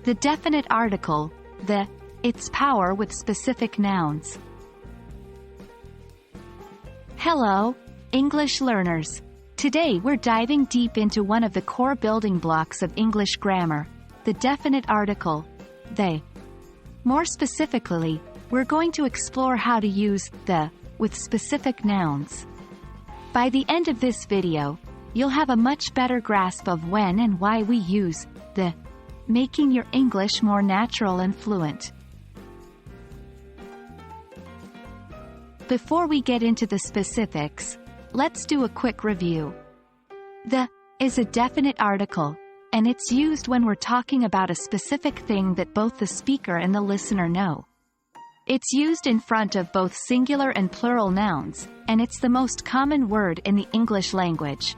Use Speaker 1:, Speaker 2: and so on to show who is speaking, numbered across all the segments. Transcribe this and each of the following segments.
Speaker 1: The definite article, the, its power with specific nouns. Hello, English learners. Today we're diving deep into one of the core building blocks of English grammar, the definite article, they. More specifically, we're going to explore how to use the with specific nouns. By the end of this video, you'll have a much better grasp of when and why we use the, making your English more natural and fluent. Before we get into the specifics, let's do a quick review. The is a definite article, and it's used when we're talking about a specific thing that both the speaker and the listener know. It's used in front of both singular and plural nouns, and it's the most common word in the English language.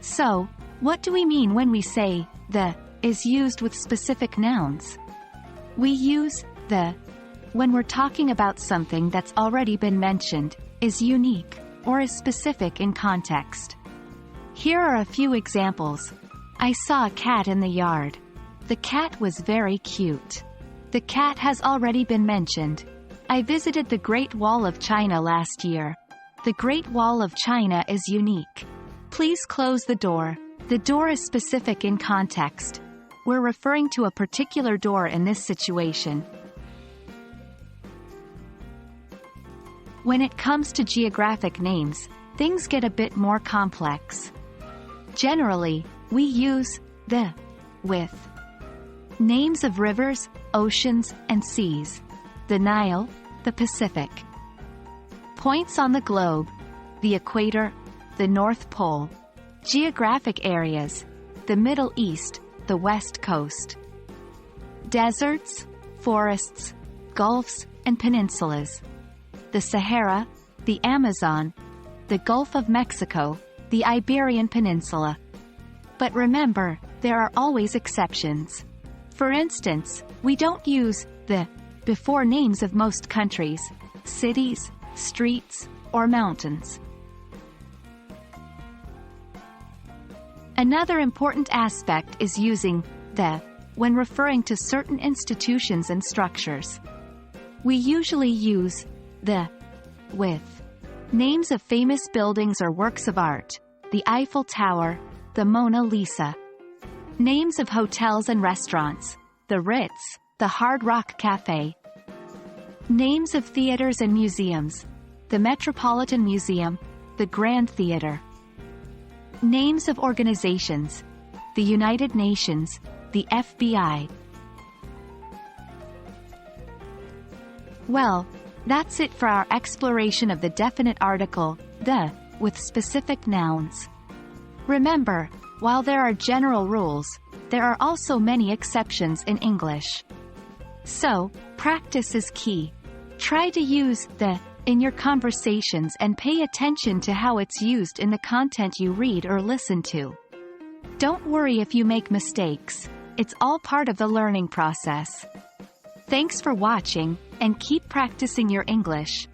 Speaker 1: So, what do we mean when we say, the is used with specific nouns? We use the when we're talking about something that's already been mentioned, is unique, or is specific in context. Here are a few examples. I saw a cat in the yard. The cat was very cute. The cat has already been mentioned. I visited the Great Wall of China last year. The Great Wall of China is unique. Please close the door. The door is specific in context. We're referring to a particular door in this situation. When it comes to geographic names, things get a bit more complex. Generally, we use the with names of rivers, oceans, and seas. The Nile, the Pacific. Points on the globe, the equator, the North Pole. Geographic areas, the Middle East, the West Coast. Deserts, forests, gulfs, and peninsulas. The Sahara, the Amazon, the Gulf of Mexico, the Iberian Peninsula. But remember, there are always exceptions. For instance, we don't use the before names of most countries, cities, streets, or mountains. Another important aspect is using the when referring to certain institutions and structures. We usually use the with names of famous buildings or works of art, the Eiffel Tower, the Mona Lisa. Names of hotels and restaurants, the Ritz, the Hard Rock Cafe. Names of theaters and museums, the Metropolitan Museum, the Grand Theater. Names of organizations, the United Nations, the FBI. Well, that's it for our exploration of the definite article, the, with specific nouns. Remember, while there are general rules, there are also many exceptions in English. So, practice is key. Try to use the in your conversations and pay attention to how it's used in the content you read or listen to. Don't worry if you make mistakes. It's all part of the learning process. Thanks for watching, and keep practicing your English.